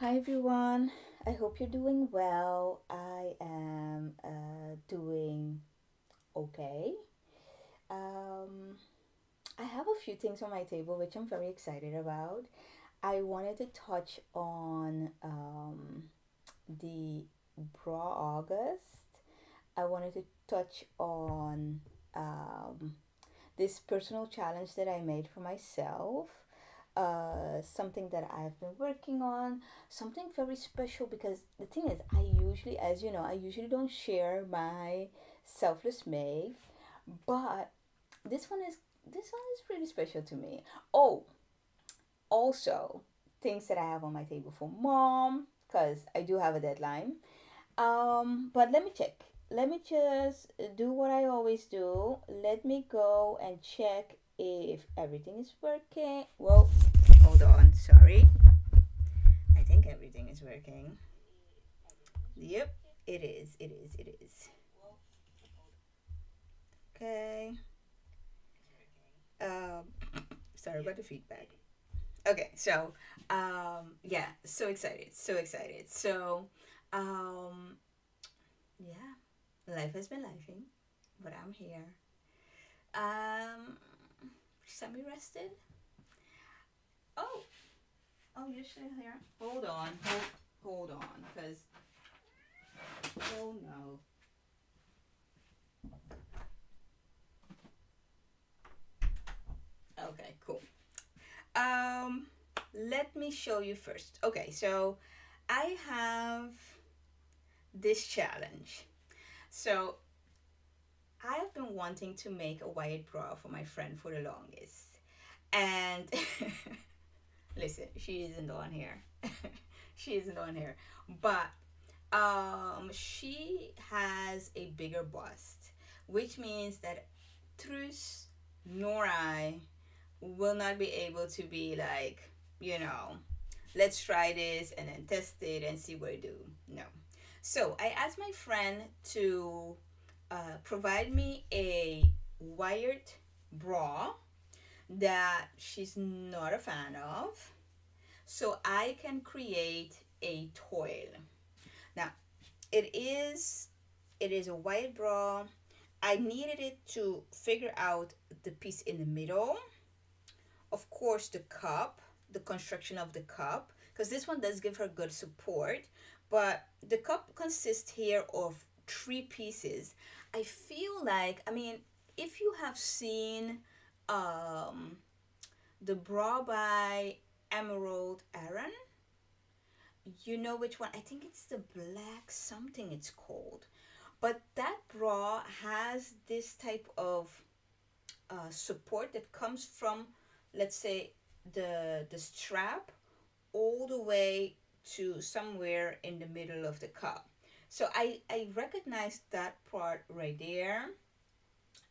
Hi everyone, I hope you're doing well. I am doing okay. Um, I have a few things on my table which I'm very excited about. I wanted to touch on the bra August. I wanted to touch on um, this personal challenge that I made for myself, something that I've been working on, something very special because the thing is, as you know, I usually don't share my selfless May, but this one is this one is pretty special to me. Oh, also things that I have on my table for mom because I do have a deadline. But let me check. Let me just do what I always do. Let me go and check if everything is working. Well, hold on. Sorry. I think everything is working. Yep, it is. It is. It is. Okay. Um, sorry about the feedback. Okay, so yeah, so excited, so excited. So um, yeah, life has been lifing, but I'm here. Um, semi rested. Oh, oh, you're still here. Hold on, cause oh no. Okay, cool. Um, let me show you first. Okay, so I have this challenge. So I have been wanting to make a white bra for my friend for the longest, and listen, she isn't on here. She isn't on here, but she has a bigger bust, which means that Truce nor I will not be able to be like, you know, let's try this and then test it and see what it do. No. So I asked my friend to provide me a wired bra that she's not a fan of so I can create a toil. Now, it is it is a white bra. I needed it to figure out the piece in the middle. Of course, the cup, the construction of the cup, because this one does give her good support. But the cup consists here of three pieces. I feel like, I mean, if you have seen um, the bra by Emerald Aaron, you know which one. I think it's the black something it's called. But that bra has this type of support that comes from, let's say, the strap all the way to somewhere in the middle of the cup. So I recognize that part right there.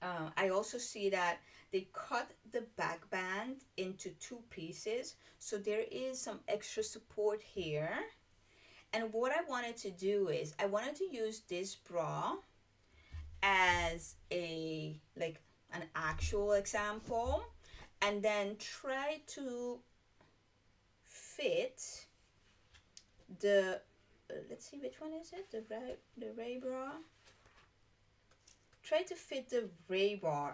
I also see that they cut the back band into two pieces, so there is some extra support here. And what I wanted to do is I wanted to use this bra as a like an actual example and then try to fit the let's see which one is it, the ray bra. Try to fit the ray bra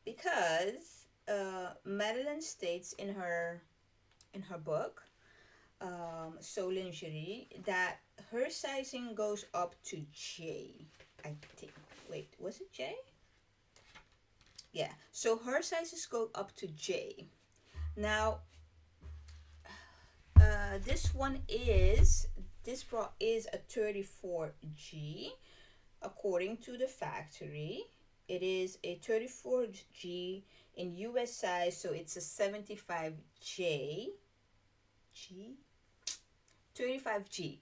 because Madeline states in her book So Lingerie that her sizing goes up to J, I think. Wait, was it J? Yeah, so her sizes go up to J. Now, this bra is a 34G according to the factory. It is a 34G in US size, so it's a 75J. G? 35G.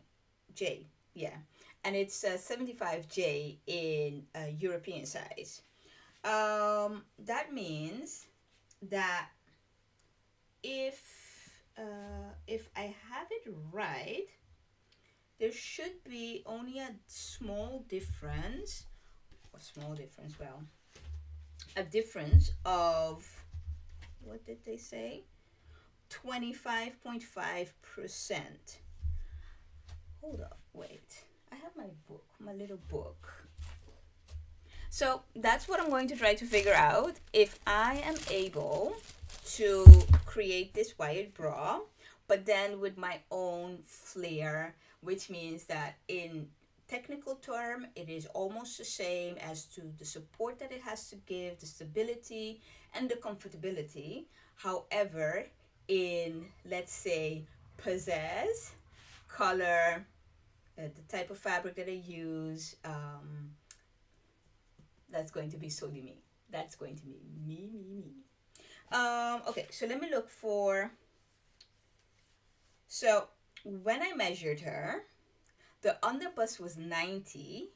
J. Yeah. And it's a 75J in European size. That means that if I have it right, there should be only a small difference, or small difference, well, a difference of, what did they say? 25.5%. Hold up, wait. I have my book, my little book. So that's what I'm going to try to figure out, if I am able to create this wired bra, but then with my own flair, which means that in technical term it is almost the same as to the support that it has to give, the stability and the comfortability. However, in, let's say, pizzazz, color, the type of fabric that I use, that's going to be solely me. That's going to be me. Okay, so let me look for. So when I measured her, the underbust was 90,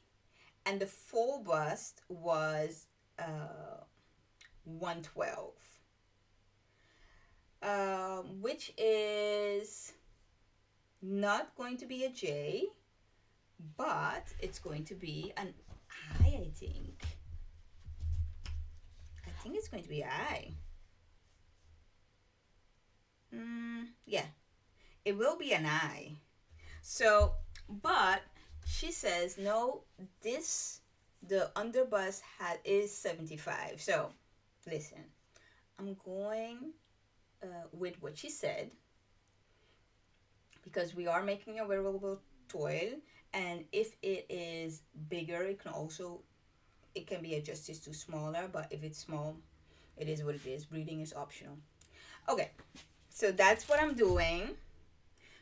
and the full bust was 112, which is not going to be a J, but it's going to be an I, I think. I think it's going to be I. Yeah, it will be an I. So, but she says, no, the underbust is 75. So, listen, I'm going with what she said, because we are making a wearable toy, and if it is bigger, it can be adjusted to smaller, but if it's small, it is what it is. Breathing is optional. Okay, so that's what I'm doing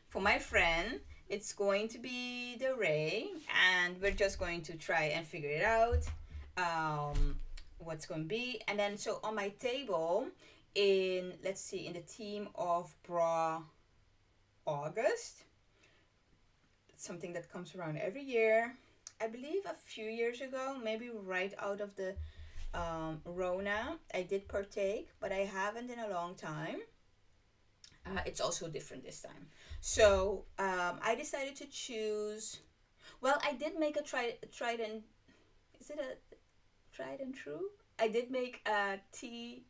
for my friend. It's going to be the Ray, and we're just going to try and figure it out, what's going to be. And then, so on my table, in the theme of bra August, something that comes around every year. I believe a few years ago, maybe right out of the Rona, I did partake, but I haven't in a long time. It's also different this time. So I decided to choose. Well, I did make a tried and. Is it a tried and true? I did make a TN.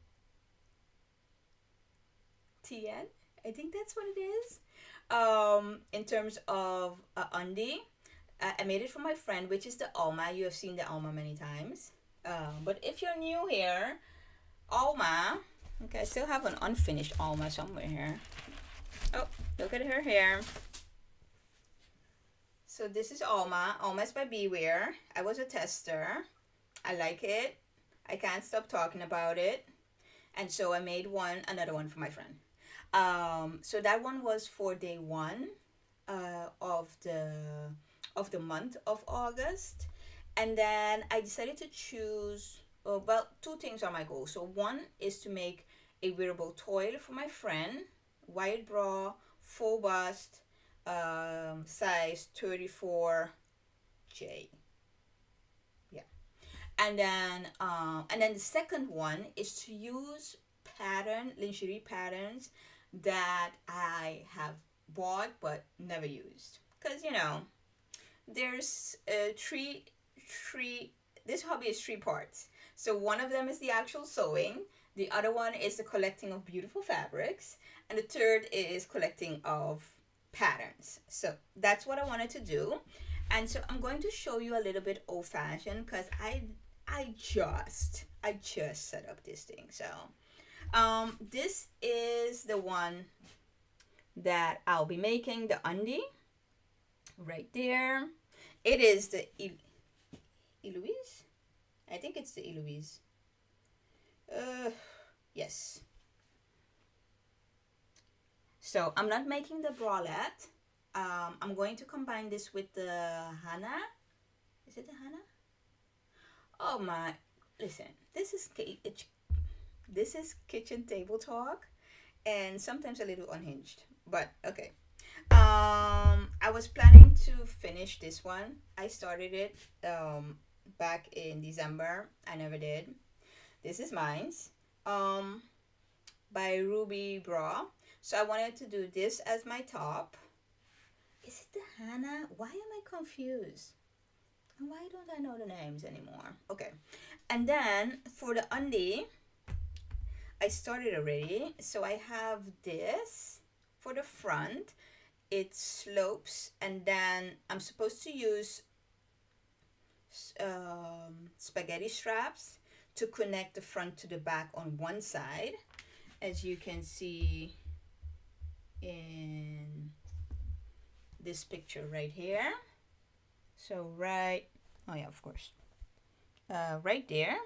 I think that's what it is. In terms of undie, I made it for my friend, which is the Alma. You have seen the Alma many times. But if you're new here, Alma. Okay, I still have an unfinished Alma somewhere here. Oh, look at her hair. So this is Alma. Alma is by Beware. I was a tester. I like it. I can't stop talking about it. And so I made another one for my friend. So that one was for day one of the month of August. And then I decided to choose, two things are my goals. So one is to make a wearable toy for my friend, wired bra, full bust, size 34J. Yeah. And then the second one is to use lingerie patterns that I have bought but never used. Because, there's three, this hobby is three parts. So one of them is the actual sewing, the other one is the collecting of beautiful fabrics, and the third is collecting of patterns. So that's what I wanted to do. And so I'm going to show you a little bit old fashioned, because I just set up this thing. So this is the one that I'll be making, the undie right there. It is the Eloise. I think it's the Eloise. Yes. So I'm not making the bralette. I'm going to combine this with the Hannah. Is it the Hannah? Oh my! Listen, this is kitchen table talk, and sometimes a little unhinged. But okay. I was planning to finish this one. I started it back in December. I never did. This is mine's. By Ruby Bra. So I wanted to do this as my top. Is it the Hannah? Why am I confused? And why don't I know the names anymore? Okay. And then for the undie, I started already. So I have this for the front. It slopes, and then I'm supposed to use spaghetti straps to connect the front to the back on one side, as you can see in this picture right here. So oh yeah, of course, right there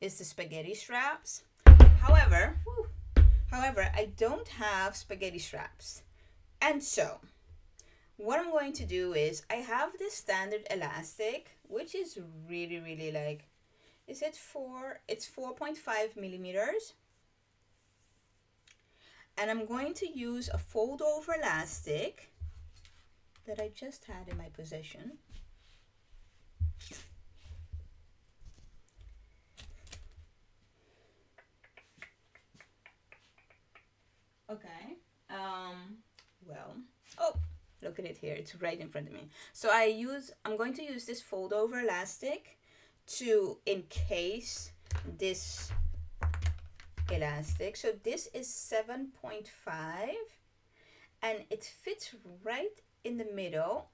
is the spaghetti straps. However, I don't have spaghetti straps, and so what I'm going to do is I have this standard elastic, which is really like, it's 4.5 millimeters, and I'm going to use a fold over elastic that I just had in my possession. Okay. Well, oh, look at it here. It's right in front of me. So I'm going to use this fold over elastic to encase this elastic. So this is 7.5, and it fits right in the middle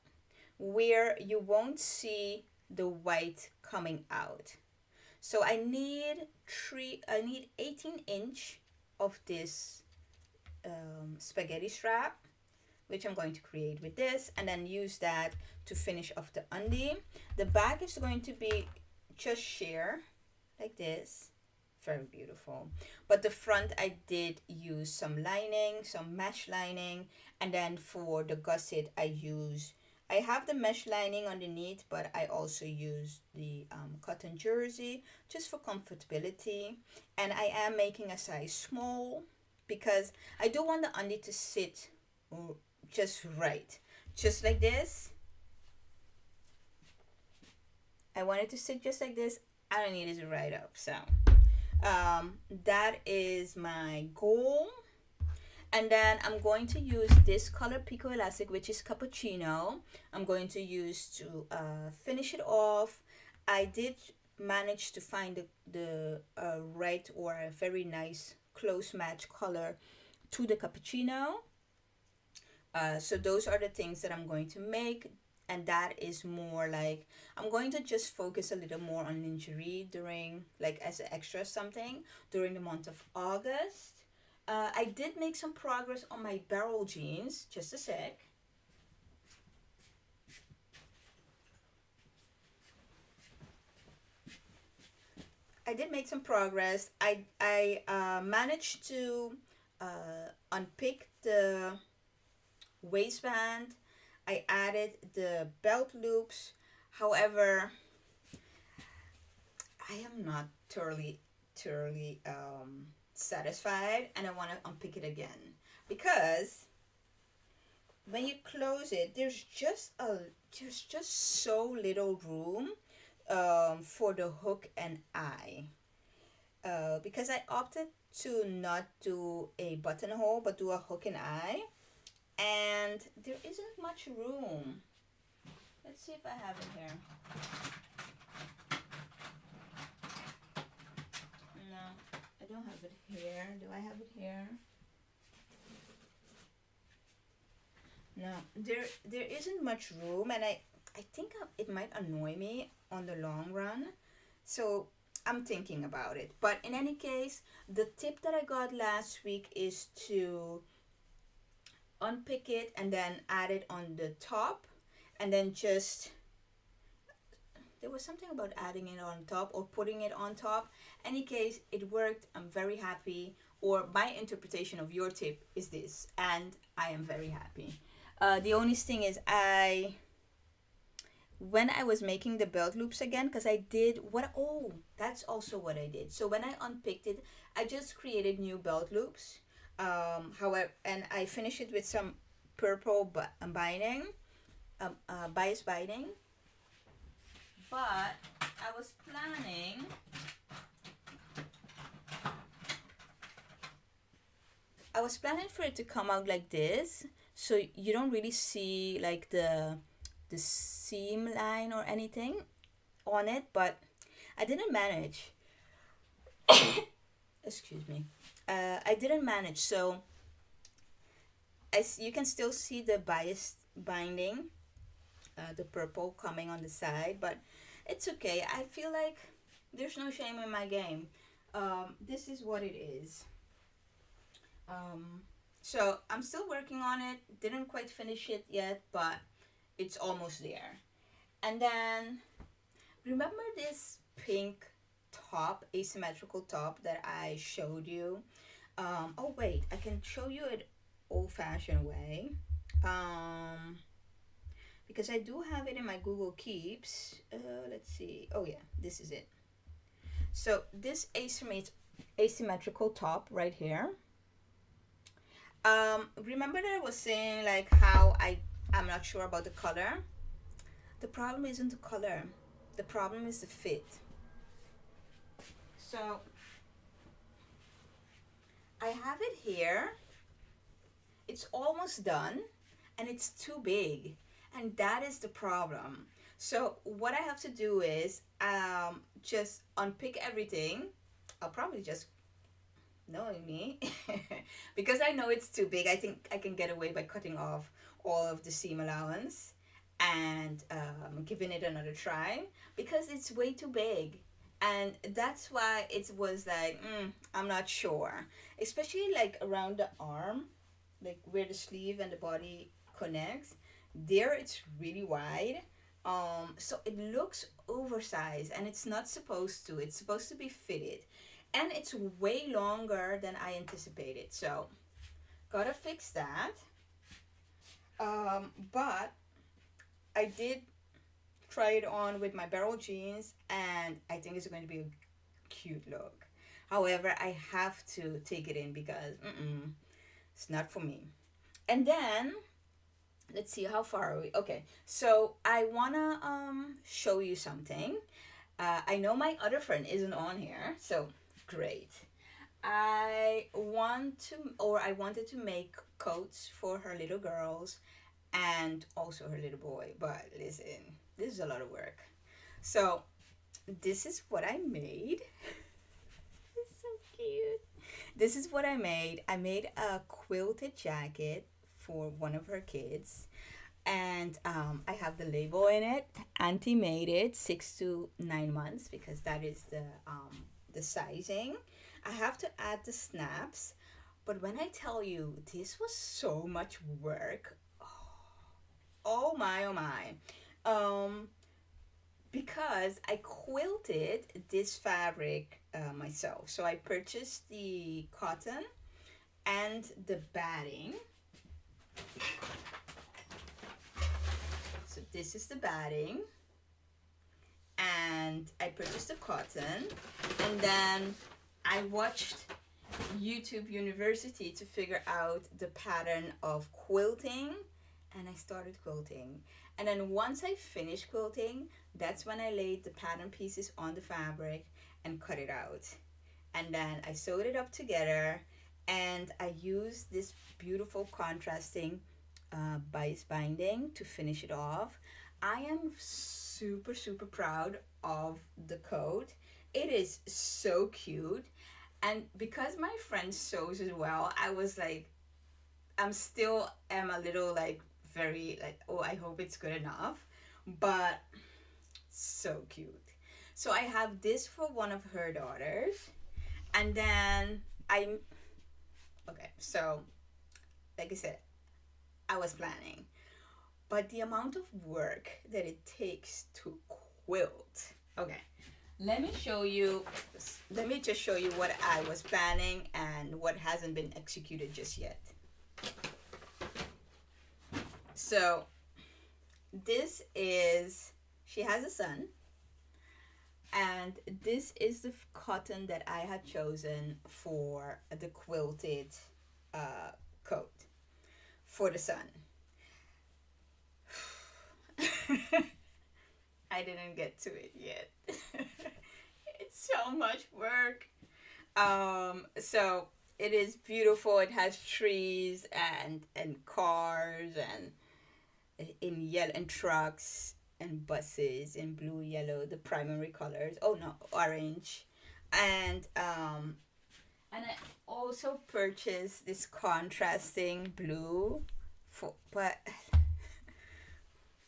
where you won't see the white coming out. So I need 18-inch of this spaghetti strap, which I'm going to create with this, and then use that to finish off the undie. The back is going to be just sheer like this, very beautiful. But the front, I did use some lining, some mesh lining, and then for the gusset I have the mesh lining underneath, but I also use the cotton jersey just for comfortability. And I am making a size small because I do want the undie to sit just right, just like this. I want it to sit just like this. I don't need it to right up. So that is my goal. And then I'm going to use this color pico elastic, which is cappuccino. I'm going to use to finish it off. I did manage to find the right or a very nice close match color to the cappuccino. So those are the things that I'm going to make, and that is more like I'm going to just focus a little more on lingerie during, like, as an extra something during the month of August. I did make some progress on my barrel jeans. Just a sec. I did make some progress. I managed to unpick the waistband. I added the belt loops. However, I am not thoroughly satisfied, and I want to unpick it again because when you close it, there's just so little room for the hook and eye. Because I opted to not do a buttonhole but do a hook and eye, and there isn't much room. Let's see if I have it here. No, I don't have it here. Do I have it here? No, there isn't much room, and I think it might annoy me on the long run. So I'm thinking about it. But in any case, the tip that I got last week is to unpick it and then add it on the top, and then just, there was something about adding it on top or putting it on top. Any case, it worked. I'm very happy. Or my interpretation of your tip is this, and I am very happy. The only thing is, when I was making the belt loops again, because I did that's also what I did. So when I unpicked it, I just created new belt loops. However, and I finished it with some purple binding, bias binding. But I was planning for it to come out like this, so you don't really see like the seam line or anything on it, but I didn't manage. excuse me, I didn't manage. So you can still see the bias binding, the purple coming on the side, but it's okay. I feel like there's no shame in my game. This is what it is. Um, so I'm still working on it. Didn't quite finish it yet, but it's almost there. And then remember this pink top, asymmetrical top that I showed you? Oh wait, I can show you it old-fashioned way. Um, because I do have it in my Google Keeps. Let's see. Oh yeah, this is it. So this asymmetrical top right here. Remember that I was saying like how I'm not sure about the color. The problem isn't the color. The problem is the fit. So I have it here. It's almost done, and it's too big, and that is the problem. So what I have to do is just unpick everything. I'll probably just, knowing me, because I know it's too big, I think I can get away by cutting off all of the seam allowance and giving it another try, because it's way too big. And that's why it was like, I'm not sure. Especially like around the arm, like where the sleeve and the body connects. There it's really wide. So it looks oversized, and it's not supposed to. It's supposed to be fitted. And it's way longer than I anticipated. So gotta fix that. But I did try it on with my barrel jeans, and I think it's going to be a cute look. However, I have to take it in because it's not for me. And then let's see, how far are we? Okay, so I wanna show you something. I know my other friend isn't on here, so great. I wanted to make coats for her little girls and also her little boy. But listen, this is a lot of work. So this is what I made. It's so cute. This is what I made. I made a quilted jacket for one of her kids, and I have the label in it. Auntie made it 6 to 9 months because that is the sizing. I have to add the snaps, but when I tell you this was so much work, oh my, oh my. Um, because I quilted this fabric myself. So I purchased the cotton and the batting. So this is the batting. And I purchased the cotton. And then I watched YouTube University to figure out the pattern of quilting, and I started quilting. And then once I finished quilting, that's when I laid the pattern pieces on the fabric and cut it out. And then I sewed it up together, and I used this beautiful contrasting bias binding to finish it off. I am super, super proud of the coat. It is so cute. And because my friend sews as well, I was like, I'm still am a little like very like, oh, I hope it's good enough. But so cute. So I have this for one of her daughters. And then okay, so like I said, I was planning. But the amount of work that it takes to quilt. Okay, let me show you, let me just show you what I was planning and what hasn't been executed just yet. So this is, she has a son, and this is the cotton that I had chosen for the quilted coat for the son. I didn't get to it yet. It's so much work. So it is beautiful. It has trees and cars and in yellow and trucks and buses in blue, yellow, the primary colors. Oh no, orange, and And I also purchased this contrasting blue for, but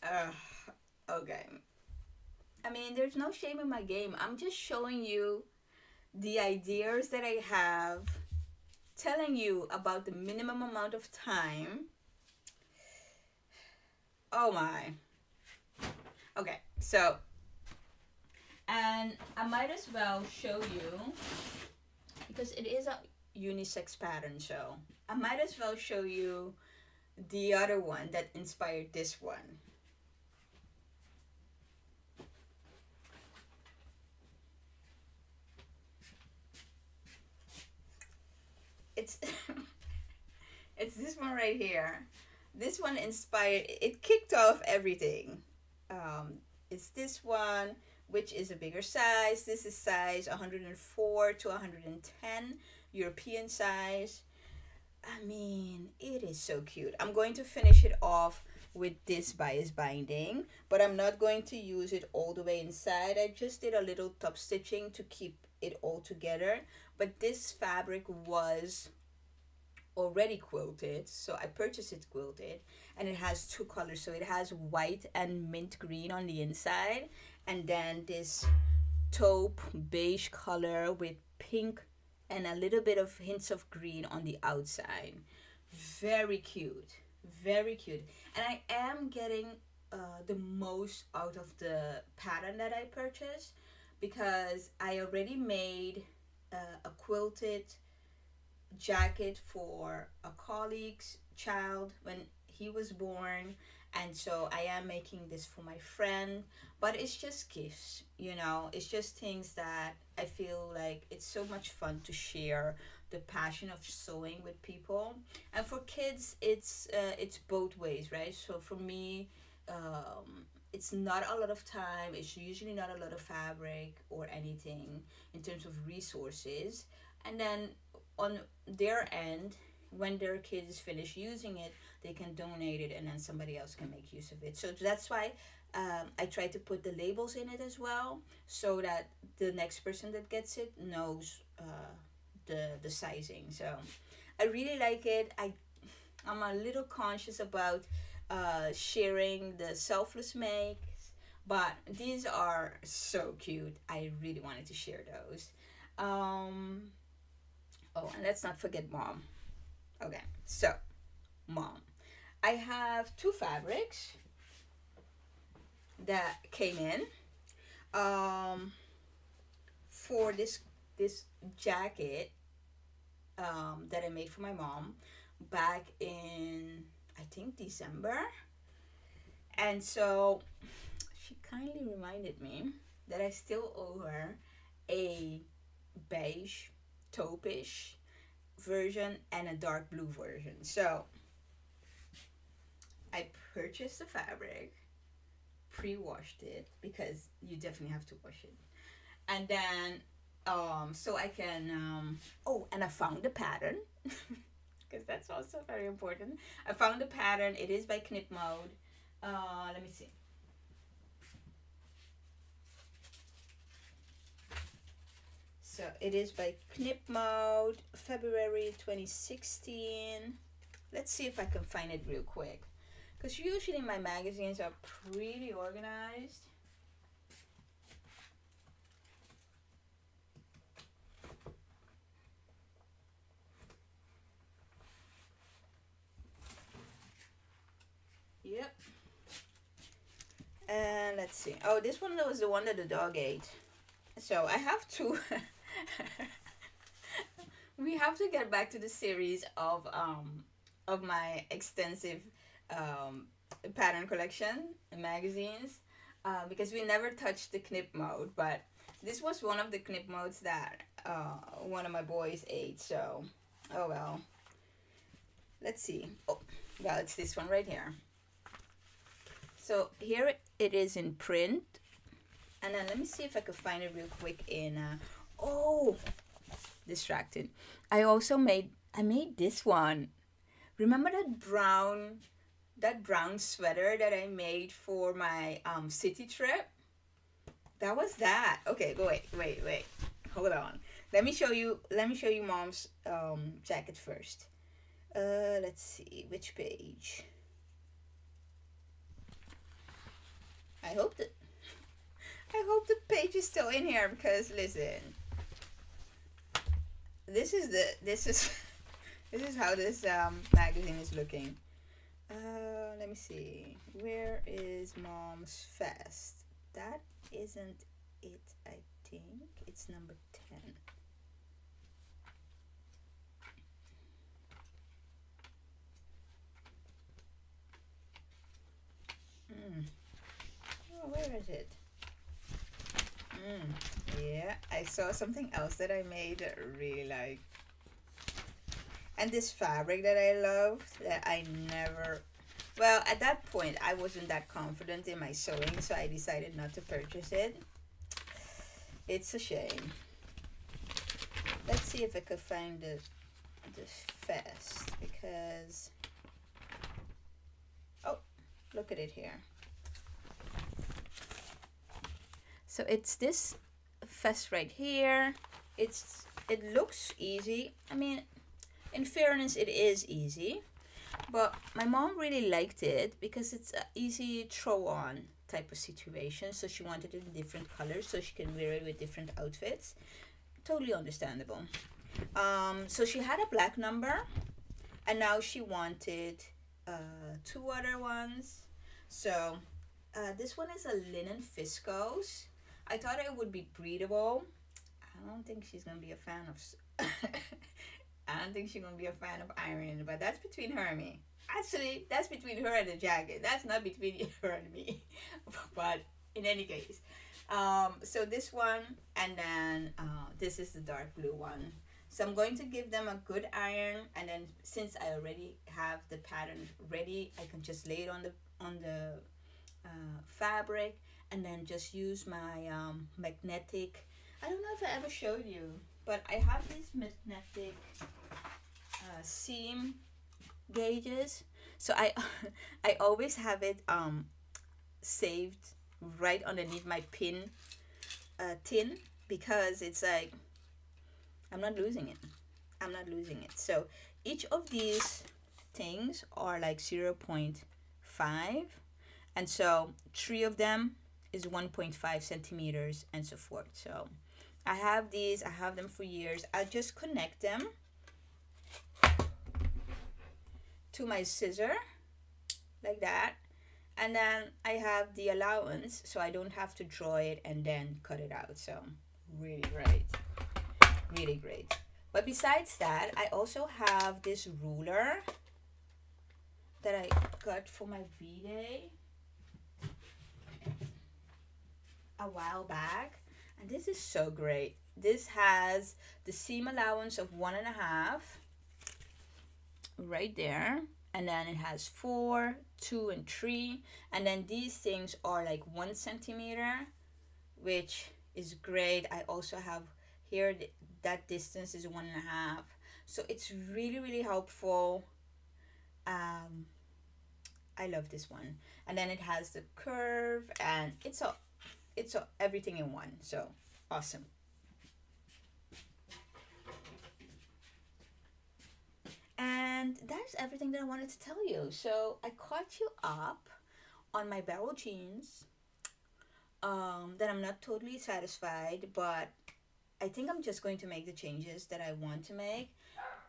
uh, okay. I mean, there's no shame in my game. I'm just showing you the ideas that I have, telling you about the minimum amount of time. Oh my. Okay, so, and I might as well show you, because it is a unisex pattern, so I might as well show you the other one that inspired this one. It's it's this one right here. This one inspired, it kicked off everything. Um, it's this one, which is a bigger size. This is size 104 to 110, European size. I mean, it is so cute. I'm going to finish it off with this bias binding, but I'm not going to use it all the way inside. I just did a little top stitching to keep it all together. But this fabric was already quilted, so I purchased it quilted, and it has two colors. So it has white and mint green on the inside, and then this taupe beige color with pink and a little bit of hints of green on the outside. Very cute, very cute. And I am getting the most out of the pattern that I purchased, because I already made a quilted jacket for a colleague's child when he was born, and so I am making this for my friend. But it's just gifts, you know, it's just things that I feel like it's so much fun to share the passion of sewing with people. And for kids, it's both ways, right? So for me, it's not a lot of time, it's usually not a lot of fabric or anything in terms of resources. And then on their end, when their kids finish using it, they can donate it, and then somebody else can make use of it. So that's why I try to put the labels in it as well, so that the next person that gets it knows the sizing. So I really like it. I'm a little conscious about sharing the selfless makes, but these are so cute. I really wanted to share those. Um, oh, and let's not forget mom. Okay, so mom. I have two fabrics that came in um, for this jacket that I made for my mom back in, I think, December. And so she kindly reminded me that I still owe her a beige, taupish version and a dark blue version. So I purchased the fabric, pre-washed it, because you definitely have to wash it, and then so I can oh, and I found the pattern because that's also very important. I found the pattern. It is by Knit Mode. Let me see. So it is by Knit Mode, February 2016. Let's see if I can find it real quick, because usually my magazines are pretty organized. Yep. And let's see. Oh, this one was the one that the dog ate. So I have to. We have to get back to the series of my extensive um, pattern collection magazines, because we never touched the Knit Mode, but this was one of the Knit Modes that one of my boys ate. So, oh well. Let's see. Oh, well, it's this one right here. So here it is in print, and then let me see if I could find it real quick in. Oh, distracted. I made this one. Remember that brown sweater that I made for my city trip? That was that. Okay, wait. Hold on. Let me show you mom's jacket first. Let's see which page. I hope that I hope the page is still in here because listen, this is this is how this magazine is looking. Let me see. Where is mom's vest? That isn't it. I think it's number 10. Mm. Oh, where is it? Yeah, I saw something else that I made that I really like. And this fabric that I love that I never. Well, at that point, I wasn't that confident in my sewing, so I decided not to purchase it. It's a shame. Let's see if I could find the vest because. Oh, look at it here. So it's this vest right here. It looks easy. I mean, in fairness, it is easy, but my mom really liked it because it's an easy throw on type of situation. So she wanted it in different colors so she can wear it with different outfits. Totally understandable. So she had a black number, and now she wanted two other ones. So this one is a linen viscose. I thought it would be breathable. I don't think she's gonna be a fan of. I don't think she's gonna be a fan of ironing, but that's between her and me. Actually, that's between her and the jacket. That's not between her and me. But in any case, so this one, and then this is the dark blue one. So I'm going to give them a good iron, and then since I already have the pattern ready, I can just lay it on the fabric, and then just use my magnetic. I don't know if I ever showed you, but I have these magnetic seam gauges. So I I always have it saved right underneath my pin tin because it's like I'm not losing it. I'm not losing it. So each of these things are like 0.5, and so three of them is 1.5 centimeters and so forth. So I have these. I have them for years. I just connect them to my scissor like that, and then I have the allowance so I don't have to draw it and then cut it out. So really great, really great. But besides that, I also have this ruler that I got for my V-Day a while back, and this is so great. This has the seam allowance of 1.5 right there, and then it has 4, 2, and 3, and then these things are like 1 centimeter, which is great. I also have here that distance is 1.5, so it's really helpful. I love this one, and then it has the curve, and it's everything in one. So awesome. And that's everything that I wanted to tell you. So I caught you up on my barrel jeans. That I'm not totally satisfied, but I think I'm just going to make the changes that I want to make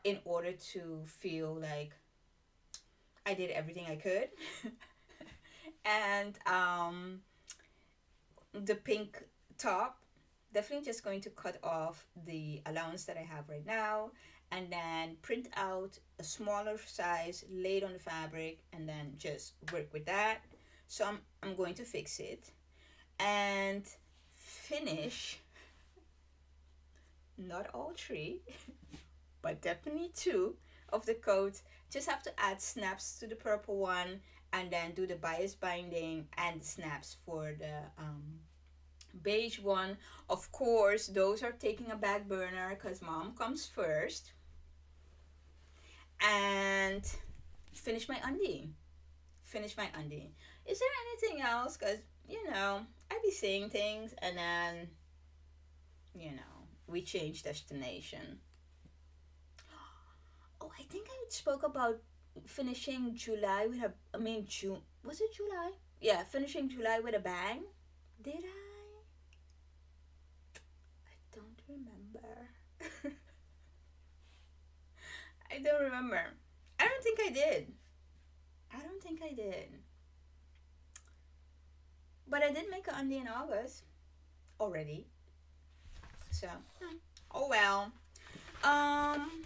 in order to feel like I did everything I could. And the pink top, definitely just going to cut off the allowance that I have right now, and then print out a smaller size, lay it on the fabric, and then just work with that. So I'm going to fix it and finish not all three but definitely two of the coats. Just have to add snaps to the purple one, and then do the bias binding and the snaps for the beige one. Of course, those are taking a back burner because mom comes first. And finish my undie. Finish my undie. Is there anything else? Because, I be saying things and then, we change destination. Oh, I think I spoke about finishing July with a. I mean June. Was it July? Yeah, finishing July with a bang. Did I? I don't remember. I don't remember. I don't think I did. I don't think I did. But I did make it only in August already. So, oh well. Um,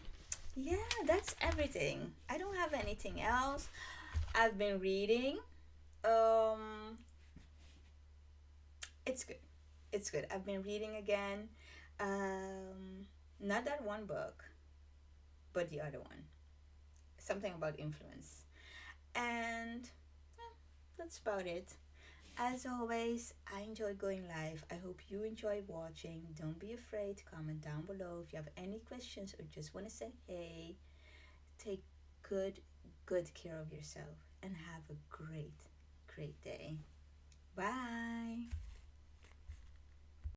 yeah, that's everything. I don't have anything else. I've been reading. Um, it's good. It's good. I've been reading again. Not that one book, but the other one. Something about influence. And that's about it. As always, I enjoy going live. I hope you enjoy watching. Don't be afraid to comment down below if you have any questions or just want to say hey. Take good care of yourself and have a great day. Bye.